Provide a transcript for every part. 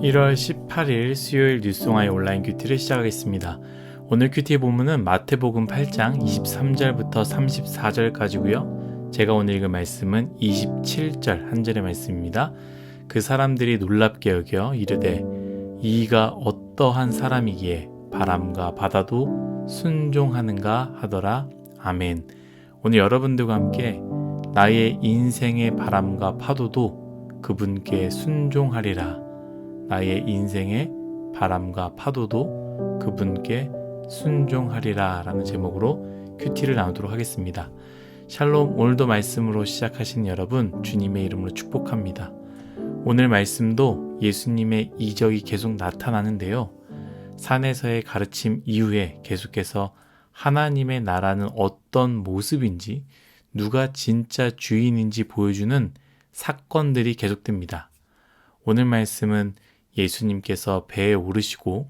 1월 18일 수요일 뉴스송아의 온라인 큐티를 시작하겠습니다. 오늘 큐티의 본문은 마태복음 8장 23절부터 34절까지고요. 제가 오늘 읽은 말씀은 27절 한 절의 말씀입니다. 그 사람들이 놀랍게 여겨 이르되 이가 어떠한 사람이기에 바람과 바다도 순종하는가 하더라. 아멘. 오늘 여러분들과 함께 나의 인생의 바람과 파도도 그분께 순종하리라. 나의 인생의 바람과 파도도 그분께 순종하리라 라는 제목으로 큐티를 나누도록 하겠습니다. 샬롬, 오늘도 말씀으로 시작하신 여러분 주님의 이름으로 축복합니다. 오늘 말씀도 예수님의 이적이 계속 나타나는데요. 산에서의 가르침 이후에 계속해서 하나님의 나라는 어떤 모습인지, 누가 진짜 주인인지 보여주는 사건들이 계속됩니다. 오늘 말씀은 예수님께서 배에 오르시고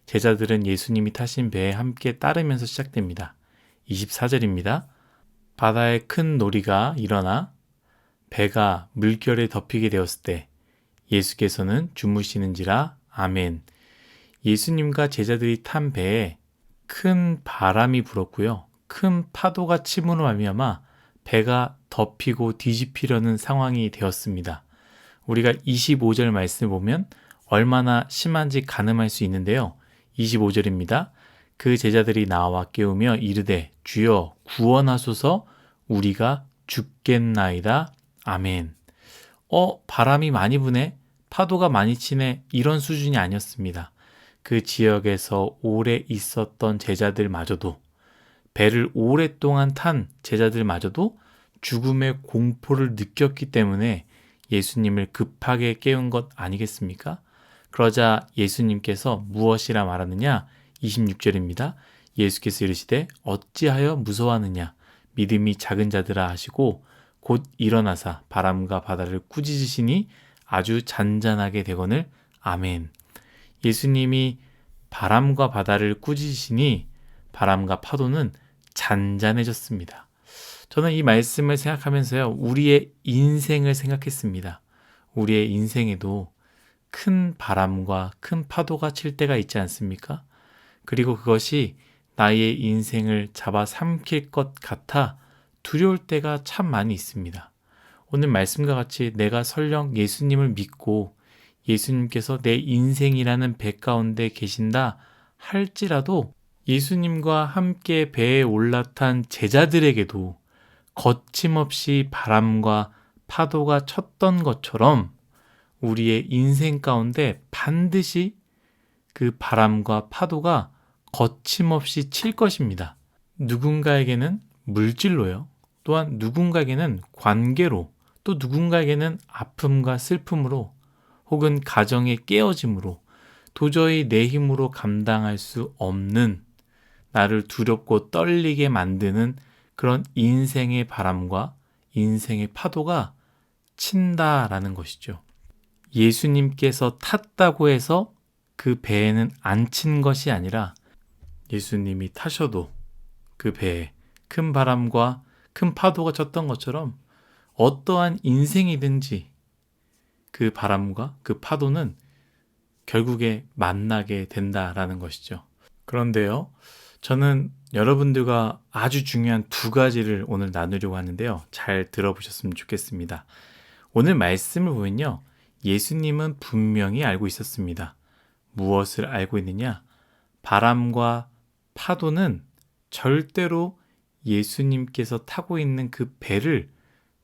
제자들은 예수님이 타신 배에 함께 따르면서 시작됩니다. 24절입니다. 바다에 큰 놀이가 일어나 배가 물결에 덮이게 되었을 때 예수께서는 주무시는지라. 아멘. 예수님과 제자들이 탄 배에 큰 바람이 불었고요. 큰 파도가 침으로 말미암아 배가 덮이고 뒤집히려는 상황이 되었습니다. 우리가 25절 말씀을 보면 얼마나 심한지 가늠할 수 있는데요. 25절입니다. 그 제자들이 나와 깨우며 이르되 주여 구원하소서 우리가 죽겠나이다. 아멘. 바람이 많이 부네, 파도가 많이 치네, 이런 수준이 아니었습니다. 그 지역에서 오래 있었던 제자들마저도, 배를 오랫동안 탄 제자들마저도 죽음의 공포를 느꼈기 때문에 예수님을 급하게 깨운 것 아니겠습니까? 그러자 예수님께서 무엇이라 말하느냐? 26절입니다. 예수께서 이르시되 어찌하여 무서워하느냐? 믿음이 작은 자들아 하시고 곧 일어나사 바람과 바다를 꾸짖으시니 아주 잔잔하게 되거늘. 아멘. 예수님이 바람과 바다를 꾸짖으시니 바람과 파도는 잔잔해졌습니다. 저는 이 말씀을 생각하면서요, 우리의 인생을 생각했습니다. 우리의 인생에도 큰 바람과 큰 파도가 칠 때가 있지 않습니까? 그리고 그것이 나의 인생을 잡아삼킬 것 같아 두려울 때가 참 많이 있습니다. 오늘 말씀과 같이 내가 설령 예수님을 믿고 예수님께서 내 인생이라는 배 가운데 계신다 할지라도 예수님과 함께 배에 올라탄 제자들에게도 거침없이 바람과 파도가 쳤던 것처럼 우리의 인생 가운데 반드시 그 바람과 파도가 거침없이 칠 것입니다. 누군가에게는 물질로요. 또한 누군가에게는 관계로, 또 누군가에게는 아픔과 슬픔으로, 혹은 가정의 깨어짐으로 도저히 내 힘으로 감당할 수 없는, 나를 두렵고 떨리게 만드는 그런 인생의 바람과 인생의 파도가 친다라는 것이죠. 예수님께서 탔다고 해서 그 배에는 안 친 것이 아니라 예수님이 타셔도 그 배에 큰 바람과 큰 파도가 쳤던 것처럼 어떠한 인생이든지 그 바람과 그 파도는 결국에 만나게 된다라는 것이죠. 그런데요, 저는 여러분들과 아주 중요한 두 가지를 오늘 나누려고 하는데요. 잘 들어보셨으면 좋겠습니다. 오늘 말씀을 보면요, 예수님은 분명히 알고 있었습니다. 무엇을 알고 있느냐? 바람과 파도는 절대로 예수님께서 타고 있는 그 배를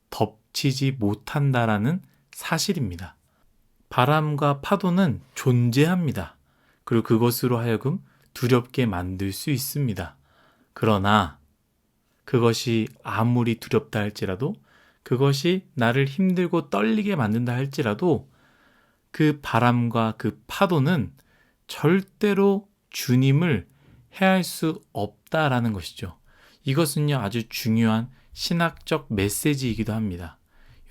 덮치지 못한다라는 사실입니다. 바람과 파도는 존재합니다. 그리고 그것으로 하여금 두렵게 만들 수 있습니다. 그러나 그것이 아무리 두렵다 할지라도, 그것이 나를 힘들고 떨리게 만든다 할지라도 그 바람과 그 파도는 절대로 주님을 해할 수 없다라는 것이죠. 이것은요, 아주 중요한 신학적 메시지이기도 합니다.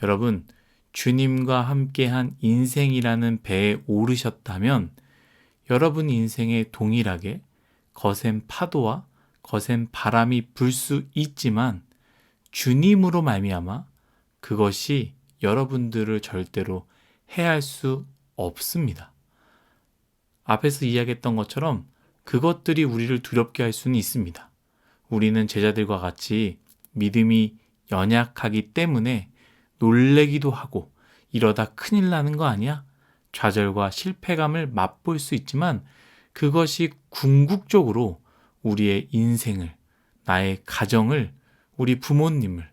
여러분, 주님과 함께한 인생이라는 배에 오르셨다면 여러분 인생에 동일하게 거센 파도와 거센 바람이 불 수 있지만 주님으로 말미암아 그것이 여러분들을 절대로 해할 수 없습니다. 앞에서 이야기했던 것처럼 그것들이 우리를 두렵게 할 수는 있습니다. 우리는 제자들과 같이 믿음이 연약하기 때문에 놀래기도 하고 이러다 큰일 나는 거 아니야? 좌절과 실패감을 맛볼 수 있지만 그것이 궁극적으로 우리의 인생을, 나의 가정을, 우리 부모님을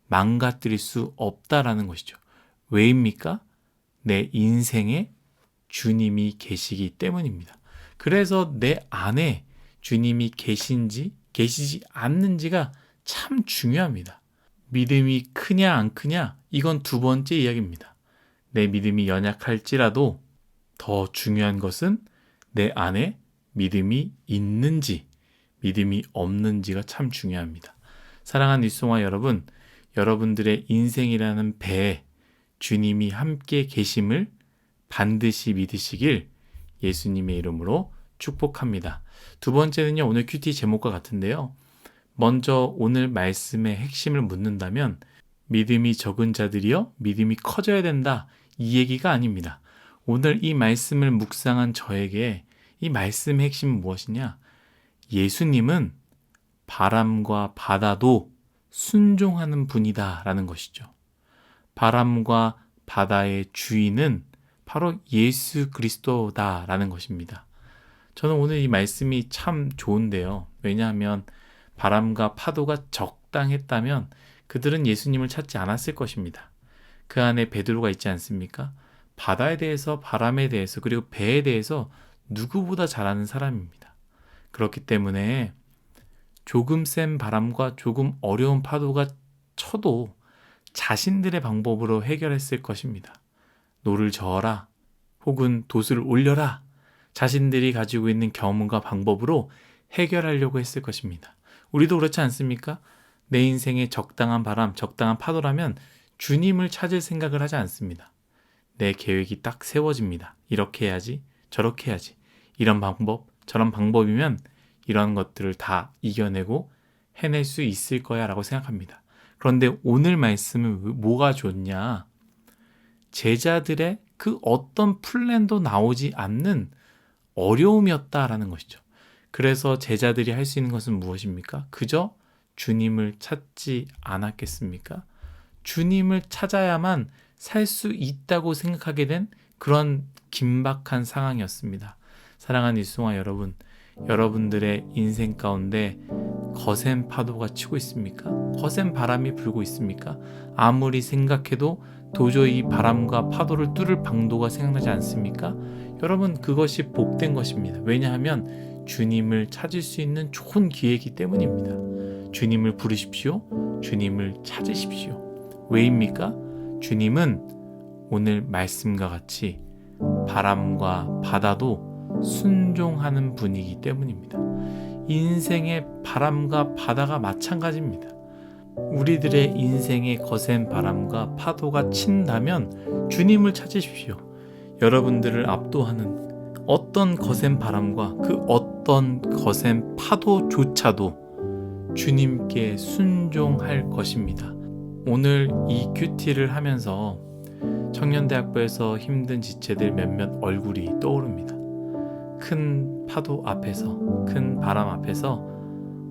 망가뜨릴 수 없다라는 것이죠. 왜입니까? 내 인생에 주님이 계시기 때문입니다. 그래서 내 안에 주님이 계신지 계시지 않는지가 참 중요합니다. 믿음이 크냐 안 크냐 이건 두 번째 이야기입니다. 내 믿음이 연약할지라도 더 중요한 것은 내 안에 믿음이 있는지 믿음이 없는지가 참 중요합니다. 사랑하는 뉴스송아 여러분, 여러분들의 인생이라는 배에 주님이 함께 계심을 반드시 믿으시길 예수님의 이름으로 축복합니다. 두 번째는요, 오늘 큐티 제목과 같은데요. 먼저 오늘 말씀의 핵심을 묻는다면 믿음이 적은 자들이여 믿음이 커져야 된다, 이 얘기가 아닙니다. 오늘 이 말씀을 묵상한 저에게 이 말씀의 핵심은 무엇이냐? 예수님은 바람과 바다도 순종하는 분이다 라는 것이죠. 바람과 바다의 주인은 바로 예수 그리스도다 라는 것입니다. 저는 오늘 이 말씀이 참 좋은데요. 왜냐하면 바람과 파도가 적당했다면 그들은 예수님을 찾지 않았을 것입니다. 그 안에 베드로가 있지 않습니까? 바다에 대해서, 바람에 대해서, 그리고 배에 대해서 누구보다 잘 아는 사람입니다. 그렇기 때문에 조금 센 바람과 조금 어려운 파도가 쳐도 자신들의 방법으로 해결했을 것입니다. 노를 저어라, 혹은 돛을 올려라, 자신들이 가지고 있는 경험과 방법으로 해결하려고 했을 것입니다. 우리도 그렇지 않습니까? 내 인생에 적당한 바람, 적당한 파도라면 주님을 찾을 생각을 하지 않습니다. 내 계획이 딱 세워집니다. 이렇게 해야지, 저렇게 해야지. 이런 방법, 저런 방법이면 이런 것들을 다 이겨내고 해낼 수 있을 거야 라고 생각합니다. 그런데 오늘 말씀은 뭐가 좋냐? 제자들의 그 어떤 플랜도 나오지 않는 어려움이었다라는 것이죠. 그래서 제자들이 할 수 있는 것은 무엇입니까? 그저 주님을 찾지 않았겠습니까? 주님을 찾아야만 살 수 있다고 생각하게 된 그런 긴박한 상황이었습니다. 사랑하는 뉴스송아 여러분, 여러분들의 인생 가운데 거센 파도가 치고 있습니까? 거센 바람이 불고 있습니까? 아무리 생각해도 도저히 바람과 파도를 뚫을 방도가 생각나지 않습니까? 여러분, 그것이 복된 것입니다. 왜냐하면 주님을 찾을 수 있는 좋은 기회이기 때문입니다. 주님을 부르십시오. 주님을 찾으십시오. 왜입니까? 주님은 오늘 말씀과 같이 바람과 바다도 순종하는 분이기 때문입니다. 인생의 바람과 바다가 마찬가지입니다. 우리들의 인생에 거센 바람과 파도가 친다면 주님을 찾으십시오. 여러분들을 압도하는 어떤 거센 바람과 그 어떤 거센 파도조차도 주님께 순종할 것입니다. 오늘 이 큐티를 하면서 청년대학부에서 힘든 지체들 몇몇 얼굴이 떠오릅니다. 큰 파도 앞에서, 큰 바람 앞에서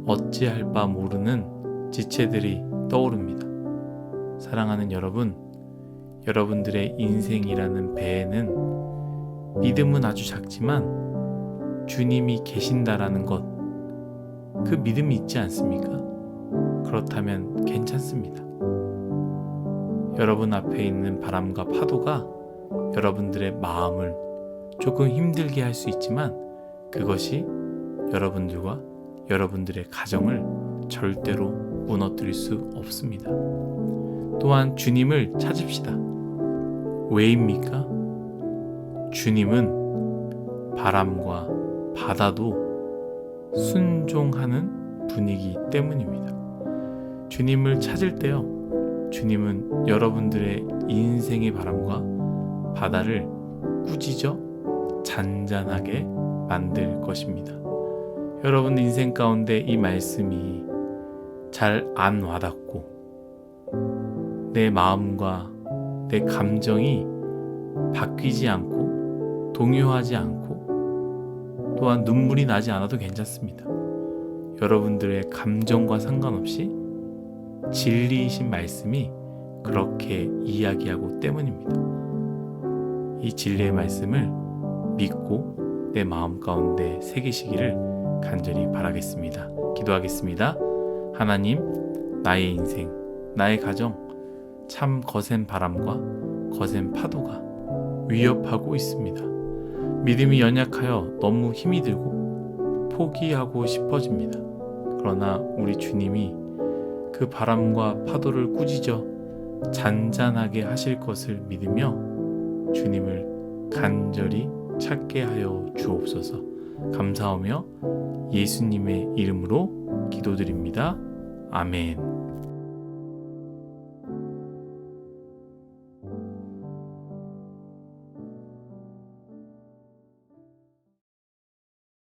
어찌할 바 모르는 지체들이 떠오릅니다. 사랑하는 여러분, 여러분들의 인생이라는 배에는 믿음은 아주 작지만 주님이 계신다라는 것, 그 믿음이 있지 않습니까? 그렇다면 괜찮습니다. 여러분 앞에 있는 바람과 파도가 여러분들의 마음을 조금 힘들게 할 수 있지만 그것이 여러분들과 여러분들의 가정을 절대로 무너뜨릴 수 없습니다. 또한 주님을 찾읍시다. 왜입니까? 주님은 바람과 바다도 순종하는 분이기 때문입니다. 주님을 찾을 때요, 주님은 여러분들의 인생의 바람과 바다를 꾸짖어 잔잔하게 만들 것입니다. 여러분 인생 가운데 이 말씀이 잘 안 와닿고 내 마음과 내 감정이 바뀌지 않고 동요하지 않고 또한 눈물이 나지 않아도 괜찮습니다. 여러분들의 감정과 상관없이 진리이신 말씀이 그렇게 이야기하고 때문입니다. 이 진리의 말씀을 믿고 내 마음 가운데 새기시기를 간절히 바라겠습니다. 기도하겠습니다. 하나님, 나의 인생, 나의 가정, 참 거센 바람과 거센 파도가 위협하고 있습니다. 믿음이 연약하여 너무 힘이 들고 포기하고 싶어집니다. 그러나 우리 주님이 그 바람과 파도를 꾸짖어 잔잔하게 하실 것을 믿으며 주님을 간절히 찾게 하여 주옵소서. 감사하며 예수님의 이름으로 기도드립니다. 아멘.